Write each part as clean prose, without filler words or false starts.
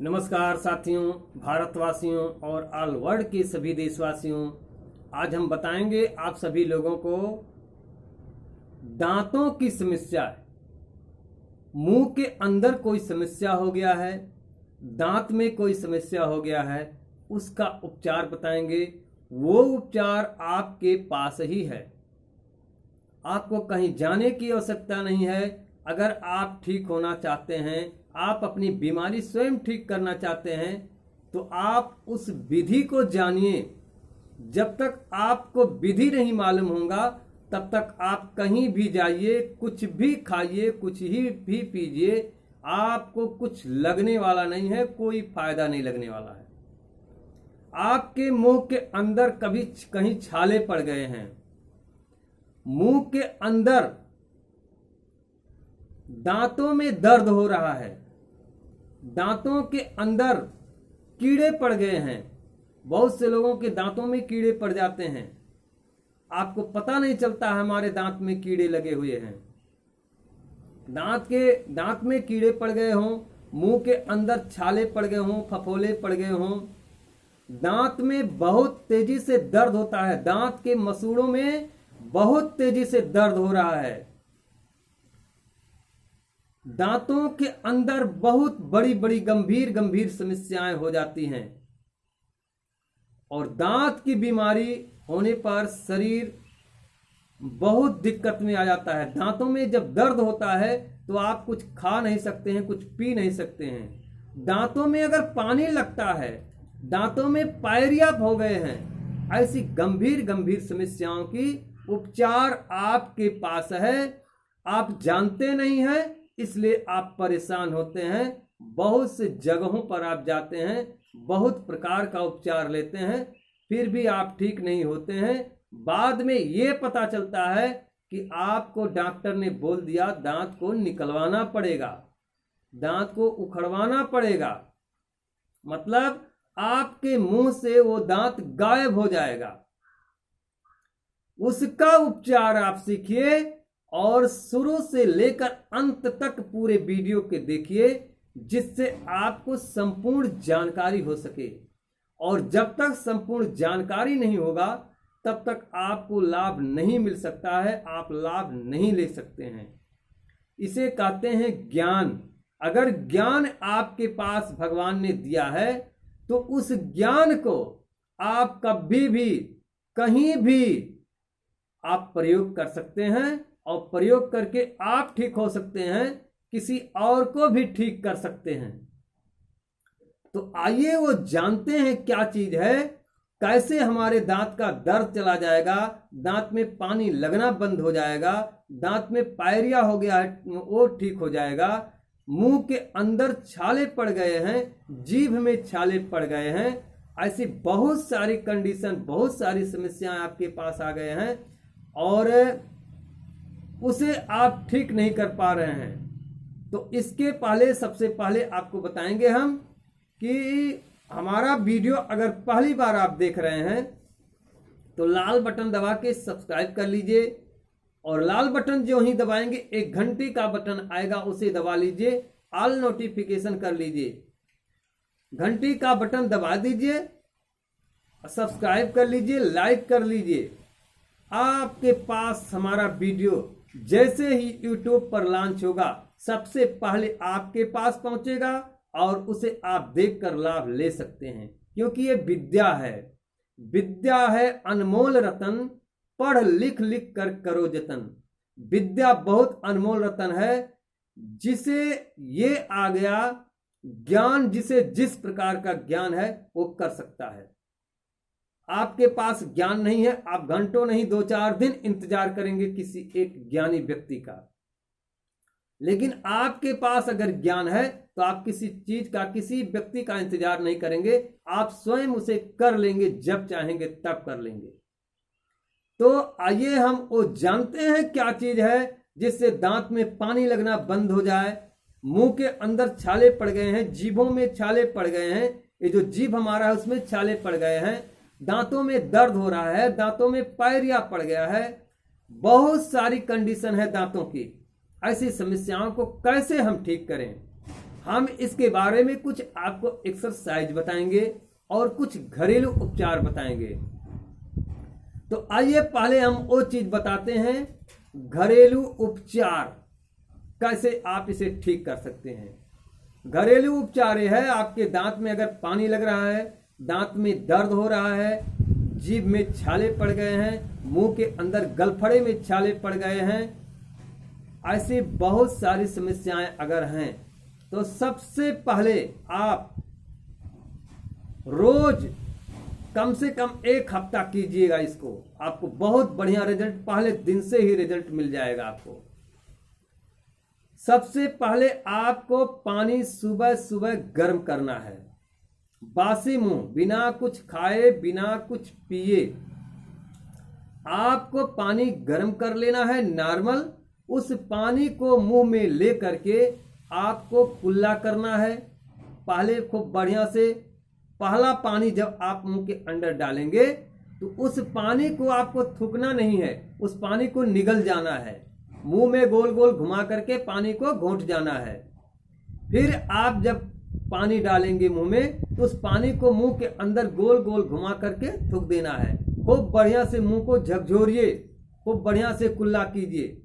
नमस्कार साथियों, भारतवासियों और ऑल वर्ल्ड के सभी देशवासियों। आज हम बताएंगे आप सभी लोगों को दांतों की समस्या है। मुंह के अंदर कोई समस्या हो गया है, दांत में कोई समस्या हो गया है, उसका उपचार बताएंगे। वो उपचार आपके पास ही है, आपको कहीं जाने की आवश्यकता नहीं है। अगर आप ठीक होना चाहते हैं, आप अपनी बीमारी स्वयं ठीक करना चाहते हैं, तो आप उस विधि को जानिए। जब तक आपको विधि नहीं मालूम होगा तब तक आप कहीं भी जाइए, कुछ भी खाइए, कुछ ही भी पीजिए, आपको कुछ लगने वाला नहीं है, कोई फायदा नहीं लगने वाला है। आपके मुंह के अंदर कभी कहीं छाले पड़ गए हैं, मुंह के अंदर दांतों में दर्द हो रहा है, दांतों के अंदर कीड़े पड़ गए हैं। बहुत से लोगों के दांतों में कीड़े पड़ जाते हैं, आपको पता नहीं चलता हमारे दांत में कीड़े लगे हुए हैं। दांत में कीड़े पड़ गए हों, मुंह के अंदर छाले पड़ गए हों, फफोले पड़ गए हों, दांत में बहुत तेजी से दर्द होता है, दांत के मसूड़ों में बहुत तेजी से दर्द हो रहा है, दांतों के अंदर बहुत बड़ी बड़ी गंभीर गंभीर समस्याएं हो जाती हैं। और दांत की बीमारी होने पर शरीर बहुत दिक्कत में आ जाता है। दांतों में जब दर्द होता है तो आप कुछ खा नहीं सकते हैं, कुछ पी नहीं सकते हैं। दांतों में अगर पानी लगता है, दांतों में पायरिया हो गए हैं, ऐसी गंभीर गंभीर समस्याओं की उपचार आपके पास है। आप जानते नहीं हैं, इसलिए आप परेशान होते हैं। बहुत से जगहों पर आप जाते हैं, बहुत प्रकार का उपचार लेते हैं, फिर भी आप ठीक नहीं होते हैं। बाद में ये पता चलता है कि आपको डॉक्टर ने बोल दिया दांत को निकलवाना पड़ेगा, दांत को उखड़वाना पड़ेगा। मतलब आपके मुंह से वो दांत गायब हो जाएगा। उसका उपचार आप सीखिए और शुरू से लेकर अंत तक पूरे वीडियो के देखिए, जिससे आपको संपूर्ण जानकारी हो सके। और जब तक संपूर्ण जानकारी नहीं होगा तब तक आपको लाभ नहीं मिल सकता है, आप लाभ नहीं ले सकते हैं। इसे कहते हैं ज्ञान। अगर ज्ञान आपके पास भगवान ने दिया है तो उस ज्ञान को आप कभी भी कहीं भी आप प्रयोग कर सकते हैं, और प्रयोग करके आप ठीक हो सकते हैं, किसी और को भी ठीक कर सकते हैं। तो आइए वो जानते हैं क्या चीज है, कैसे हमारे दांत का दर्द चला जाएगा, दांत में पानी लगना बंद हो जाएगा, दांत में पायरिया हो गया है वो ठीक हो जाएगा, मुंह के अंदर छाले पड़ गए हैं, जीभ में छाले पड़ गए हैं, ऐसी बहुत सारी कंडीशन, बहुत सारी समस्याएं आपके पास आ गए हैं और उसे आप ठीक नहीं कर पा रहे हैं। तो इसके पहले सबसे पहले आपको बताएंगे हम कि हमारा वीडियो अगर पहली बार आप देख रहे हैं तो लाल बटन दबा के सब्सक्राइब कर लीजिए, और लाल बटन जो ही दबाएंगे एक घंटे का बटन आएगा, उसे दबा लीजिए, ऑल नोटिफिकेशन कर लीजिए, घंटी का बटन दबा दीजिए, सब्सक्राइब कर लीजिए, लाइक कर लीजिए। आपके पास हमारा वीडियो जैसे ही YouTube पर लॉन्च होगा सबसे पहले आपके पास पहुंचेगा और उसे आप देखकर लाभ ले सकते हैं, क्योंकि ये विद्या है। विद्या है अनमोल रतन, पढ़ लिख लिख कर करो जतन। विद्या बहुत अनमोल रतन है, जिसे ये आ गया ज्ञान, जिसे जिस प्रकार का ज्ञान है वो कर सकता है। आपके पास ज्ञान नहीं है, आप घंटों नहीं 2-4 दिन इंतजार करेंगे किसी एक ज्ञानी व्यक्ति का। लेकिन आपके पास अगर ज्ञान है तो आप किसी चीज का, किसी व्यक्ति का इंतजार नहीं करेंगे, आप स्वयं उसे कर लेंगे, जब चाहेंगे तब कर लेंगे। तो आइए हम वो जानते हैं क्या चीज है जिससे दांत में पानी लगना बंद हो जाए, मुंह के अंदर छाले पड़ गए हैं, जीभों में छाले पड़ गए हैं, ये जो जीभ हमारा है उसमें छाले पड़ गए हैं, दांतों में दर्द हो रहा है, दांतों में पायरिया पड़ गया है, बहुत सारी कंडीशन है दांतों की। ऐसी समस्याओं को कैसे हम ठीक करें, हम इसके बारे में कुछ आपको एक्सरसाइज बताएंगे और कुछ घरेलू उपचार बताएंगे। तो आइए पहले हम वो चीज बताते हैं, घरेलू उपचार कैसे आप इसे ठीक कर सकते हैं। घरेलू उपचार यह है, आपके दांत में अगर पानी लग रहा है, दांत में दर्द हो रहा है, जीभ में छाले पड़ गए हैं, मुंह के अंदर गलफड़े में छाले पड़ गए हैं, ऐसी बहुत सारी समस्याएं अगर हैं, तो सबसे पहले आप रोज कम से कम 1 हफ्ता कीजिएगा इसको। आपको बहुत बढ़िया रिजल्ट, पहले दिन से ही रिजल्ट मिल जाएगा आपको। सबसे पहले आपको पानी सुबह सुबह गर्म करना है, बासी मुंह, बिना कुछ खाए बिना कुछ पिए आपको पानी गर्म कर लेना है नॉर्मल। उस पानी को मुंह में ले करके आपको कुल्ला करना है। पहले खूब बढ़िया से, पहला पानी जब आप मुंह के अंदर डालेंगे तो उस पानी को आपको थूकना नहीं है, उस पानी को निगल जाना है, मुंह में गोल गोल घुमा करके पानी को घोंट जाना है। फिर आप जब पानी डालेंगे मुंह में तो उस पानी को मुंह के अंदर गोल गोल घुमा करके थूक देना है। खूब बढ़िया से मुंह को झकझोरिए, खूब बढ़िया से कुल्ला कीजिए।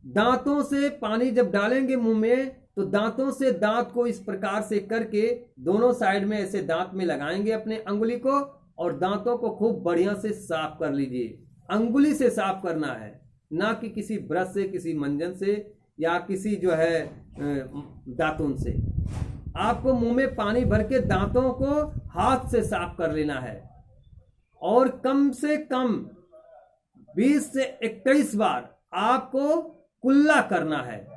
दांतों से पानी जब डालेंगे मुंह में तो दांतों से दांत को इस प्रकार से करके दोनों साइड में ऐसे दांत में लगाएंगे अपने अंगुली को, और दांतों को खूब बढ़िया से साफ कर लीजिए। अंगुली से साफ करना है, ना कि किसी ब्रश से, किसी मंजन से या किसी जो है दातुन से। आपको मुंह में पानी भर के दांतों को हाथ से साफ कर लेना है, और कम से कम 20 से 21 बार आपको कुल्ला करना है।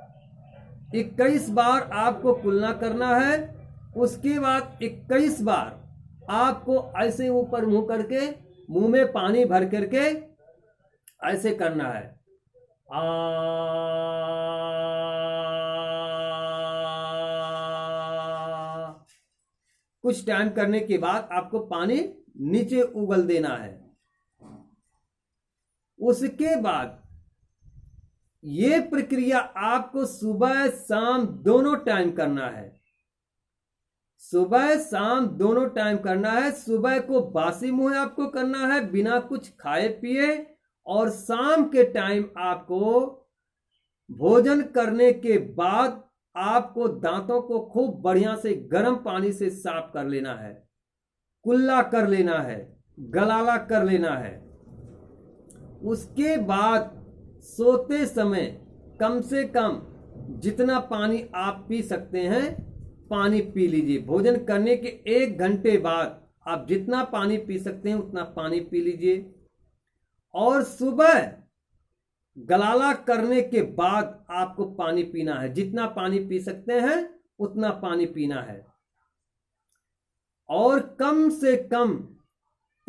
21 बार आपको कुल्ला करना है। उसके बाद 21 बार आपको ऐसे ऊपर मुंह करके मुंह में पानी भर करके ऐसे करना है। कुछ टाइम करने के बाद आपको पानी नीचे उगल देना है। उसके बाद ये प्रक्रिया आपको सुबह शाम दोनों टाइम करना है। सुबह शाम दोनों टाइम करना है। सुबह को बासी मुंह आपको करना है बिना कुछ खाए पिए, और शाम के टाइम आपको भोजन करने के बाद आपको दांतों को खूब बढ़िया से गर्म पानी से साफ कर लेना है, कुल्ला कर लेना है, गलाला कर लेना है। उसके बाद सोते समय कम से कम जितना पानी आप पी सकते हैं पानी पी लीजिए। भोजन करने के 1 घंटे बाद आप जितना पानी पी सकते हैं उतना पानी पी लीजिए, और सुबह गलाला करने के बाद आपको पानी पीना है। जितना पानी पी सकते हैं उतना पानी पीना है, और कम से कम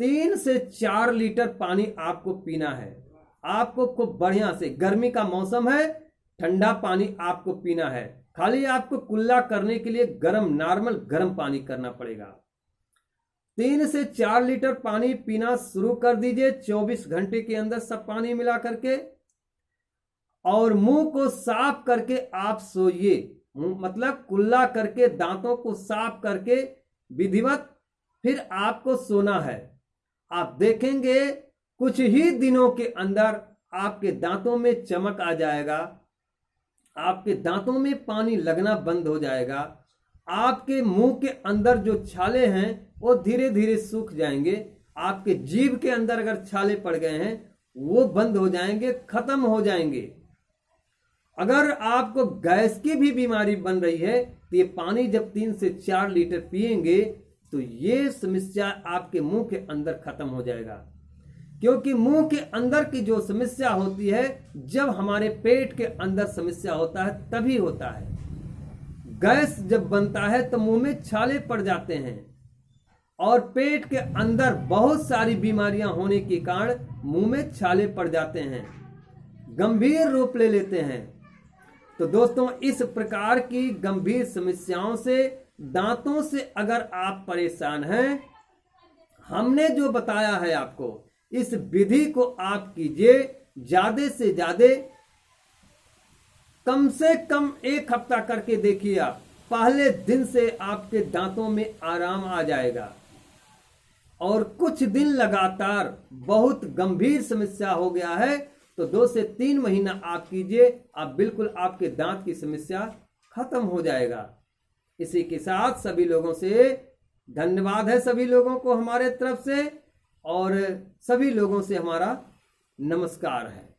3 से 4 लीटर पानी आपको पीना है। आपको खूब बढ़िया से, गर्मी का मौसम है, ठंडा पानी आपको पीना है। खाली आपको कुल्ला करने के लिए नॉर्मल गर्म पानी करना पड़ेगा। 3 से 4 लीटर पानी पीना शुरू कर दीजिए 24 घंटे के अंदर, सब पानी मिला करके, और मुंह को साफ करके आप सोइए। मतलब कुल्ला करके दांतों को साफ करके विधिवत फिर आपको सोना है। आप देखेंगे कुछ ही दिनों के अंदर आपके दांतों में चमक आ जाएगा, आपके दांतों में पानी लगना बंद हो जाएगा, आपके मुंह के अंदर जो छाले हैं वो धीरे धीरे सूख जाएंगे, आपके जीभ के अंदर अगर छाले पड़ गए हैं वो बंद हो जाएंगे, खत्म हो जाएंगे। अगर आपको गैस की भी बीमारी बन रही है तो ये पानी जब 3 से 4 लीटर पिएंगे तो ये समस्या आपके मुंह के अंदर खत्म हो जाएगा। क्योंकि मुंह के अंदर की जो समस्या होती है, जब हमारे पेट के अंदर समस्या होता है तभी होता है। गैस जब बनता है तो मुंह में छाले पड़ जाते हैं, और पेट के अंदर बहुत सारी बीमारियां होने के कारण मुंह में छाले पड़ जाते हैं, गंभीर रूप ले लेते हैं। तो दोस्तों, इस प्रकार की गंभीर समस्याओं से, दांतों से अगर आप परेशान हैं, हमने जो बताया है आपको, इस विधि को आप कीजिए। ज्यादा से ज्यादा कम से कम 1 हफ्ता करके देखिए आप। पहले दिन से आपके दांतों में आराम आ जाएगा। और कुछ दिन लगातार बहुत गंभीर समस्या हो गया है तो 2 से 3 महीना आप कीजिए, आप बिल्कुल आपके दांत की समस्या खत्म हो जाएगा। इसी के साथ सभी लोगों से धन्यवाद है, सभी लोगों को हमारे तरफ से, और सभी लोगों से हमारा नमस्कार है।